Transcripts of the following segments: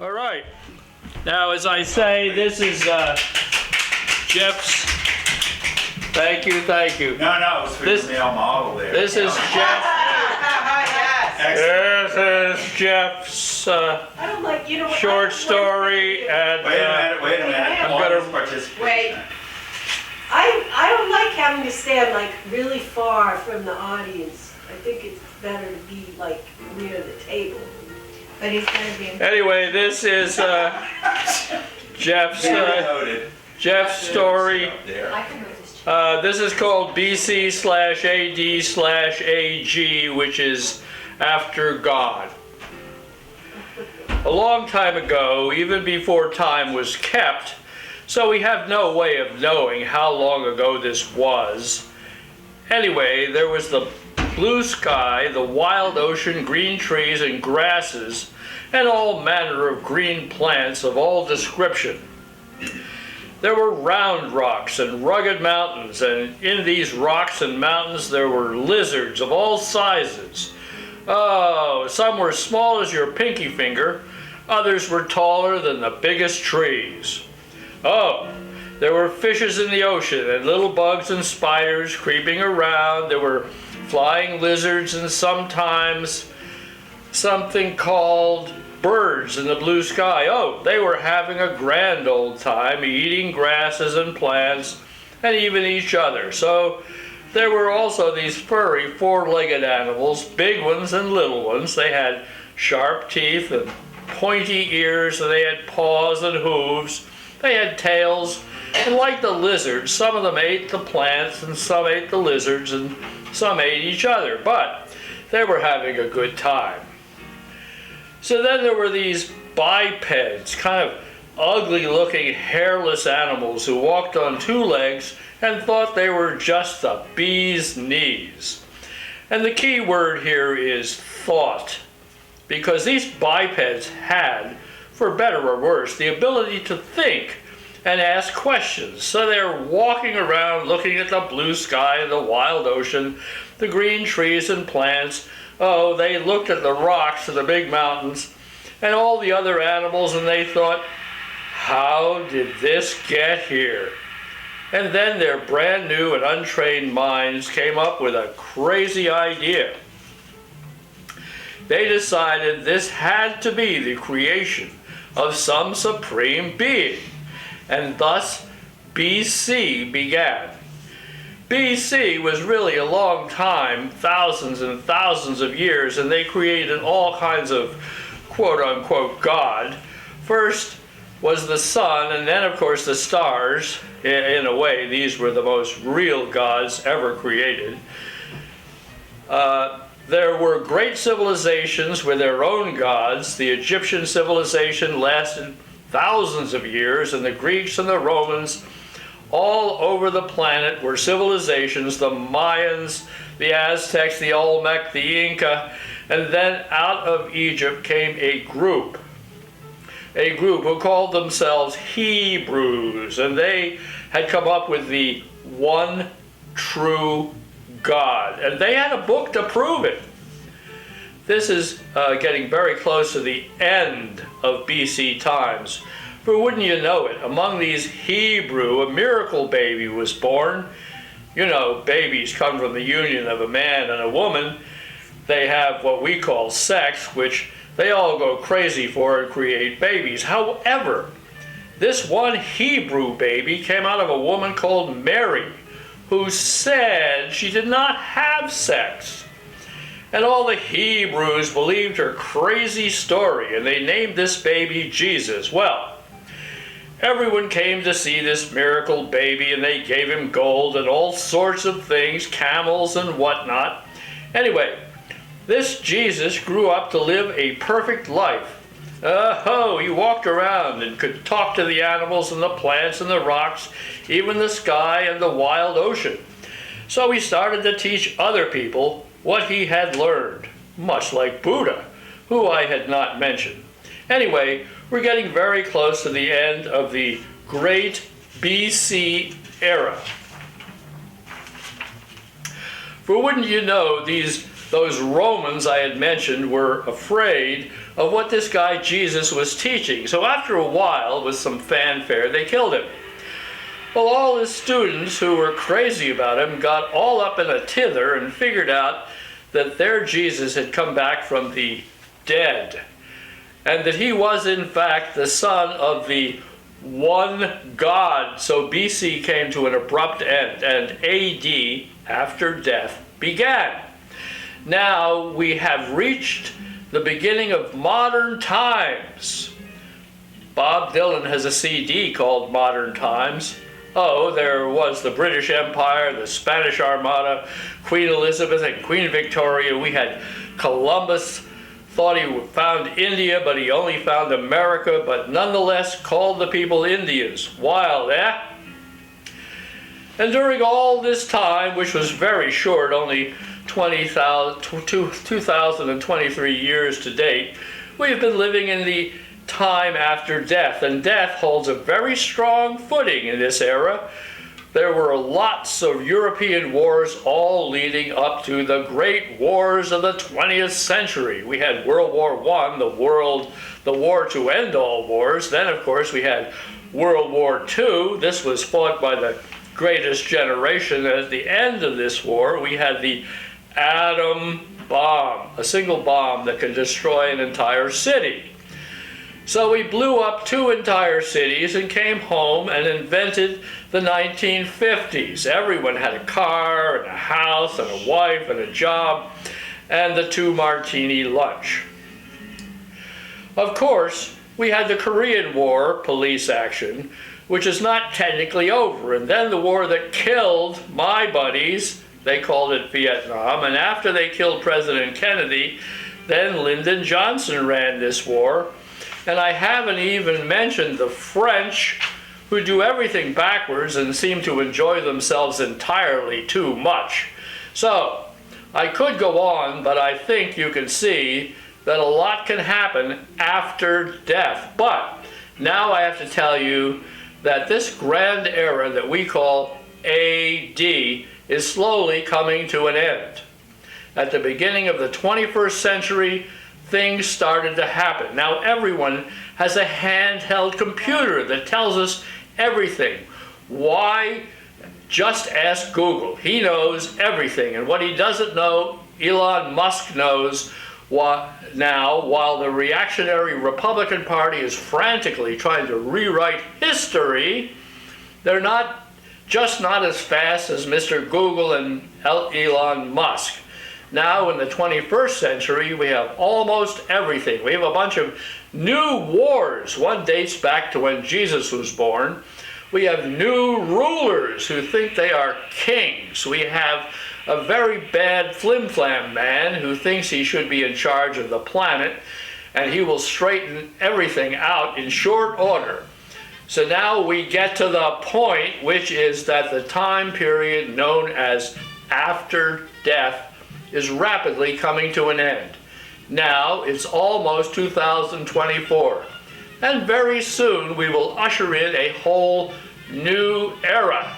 All right. Now, as I say, this is Jeff's. Thank you, thank you. No, it was for the male model there. This is Jeff. Excellent. This is Jeff's I don't like, you know what? short story, and Wait a minute. I'm Audience gonna- participation. Wait. I don't like having to stand like really far from the audience. I think it's better to be like near the table. But he's gonna be. Anyway, this is Jeff's Noted. Jeff's story. Up there. I can move this chair. This is called BC/AD/AG, which is after God. A long time ago, even before time was kept, so we have no way of knowing how long ago this was. Anyway, there was the blue sky, the wild ocean, green trees and grasses, and all manner of green plants of all description. There were round rocks and rugged mountains, and in these rocks and mountains there were lizards of all sizes. Oh, some were small as your pinky finger, others were taller than the biggest trees. Oh, there were fishes in the ocean, and little bugs and spiders creeping around. There were flying lizards, and sometimes something called birds in the blue sky. Oh, they were having a grand old time, eating grasses and plants, and even each other. So there were also these furry four-legged animals, big ones and little ones. They had sharp teeth and pointy ears, and they had paws and hooves. They had tails, and like the lizards, some of them ate the plants, and some ate the lizards, and some ate each other, but they were having a good time. So then there were these bipeds, kind of ugly-looking, hairless animals who walked on two legs and thought they were just the bee's knees. And the key word here is thought, because these bipeds had, for better or worse, the ability to think and ask questions. So they're walking around looking at the blue sky and the wild ocean, the green trees and plants. Oh, they looked at the rocks and the big mountains and all the other animals, and they thought, how did this get here? And then their brand new and untrained minds came up with a crazy idea. They decided this had to be the creation of some supreme being, and thus BC began. BC was really a long time, thousands and thousands of years, and they created all kinds of quote-unquote God. First was the sun, and then of course the stars. In a way, these were the most real gods ever created. There were great civilizations with their own gods. The Egyptian civilization lasted thousands of years, and the Greeks and the Romans all over the planet were civilizations, the Mayans, the Aztecs, the Olmec, the Inca, and then out of Egypt came a group who called themselves Hebrews, and they had come up with the one true God, and they had a book to prove it. This is getting very close to the end of BC times. For wouldn't you know it, among these Hebrew, a miracle baby was born. You know, babies come from the union of a man and a woman. They have what we call sex, which they all go crazy for and create babies. However, this one Hebrew baby came out of a woman called Mary, who said she did not have sex. And all the Hebrews believed her crazy story, and they named this baby Jesus. Well, everyone came to see this miracle baby, and they gave him gold and all sorts of things, camels and whatnot. Anyway, this Jesus grew up to live a perfect life. He walked around and could talk to the animals and the plants and the rocks, even the sky and the wild ocean. So he started to teach other people what he had learned, much like Buddha, who I had not mentioned. Anyway, we're getting very close to the end of the great BC era. For wouldn't you know, those Romans I had mentioned were afraid of what this guy Jesus was teaching. So after a while, with some fanfare, they killed him. Well, all his students who were crazy about him got all up in a tither and figured out that their Jesus had come back from the dead, and that he was in fact the son of the one God. So BC came to an abrupt end, and AD, after death, began. Now we have reached the beginning of modern times. Bob Dylan has a CD called Modern Times. Oh, there was the British Empire, the Spanish Armada, Queen Elizabeth and Queen Victoria. We had Columbus, thought he found India, but he only found America, but nonetheless called the people Indians. Wild, eh? And during all this time, which was very short, only 2023 years to date, we've been living in the time after death, and death holds a very strong footing in this era. There were lots of European wars, all leading up to the great wars of the 20th century. We had World War I, the war to end all wars. Then, of course, we had World War II. This was fought by the greatest generation. At the end of this war, we had the atom bomb, a single bomb that can destroy an entire city. So we blew up 2 entire cities and came home and invented the 1950s. Everyone had a car and a house and a wife and a job and the 2 martini lunch. Of course, we had the Korean War police action, which is not technically over. And then the war that killed my buddies, they called it Vietnam. And after they killed President Kennedy, then Lyndon Johnson ran this war. And I haven't even mentioned the French, who do everything backwards and seem to enjoy themselves entirely too much. So, I could go on, but I think you can see that a lot can happen after death. But now I have to tell you that this grand era that we call AD is slowly coming to an end. At the beginning of the 21st century, things started to happen. Now everyone has a handheld computer that tells us everything. Why? Just ask Google. He knows everything. And what he doesn't know, Elon Musk knows now, while the reactionary Republican Party is frantically trying to rewrite history. They're not as fast as Mr. Google and Elon Musk. Now in the 21st century, we have almost everything. We have a bunch of new wars. One dates back to when Jesus was born. We have new rulers who think they are kings. We have a very bad flim-flam man who thinks he should be in charge of the planet, and he will straighten everything out in short order. So now we get to the point, which is that the time period known as after death is rapidly coming to an end. Now it's almost 2024, and very soon we will usher in a whole new era.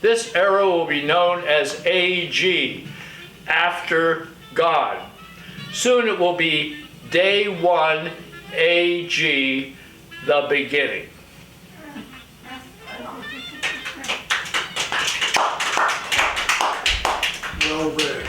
This era will be known as AG, after God. Soon it will be Day 1 AG, the beginning. Well read.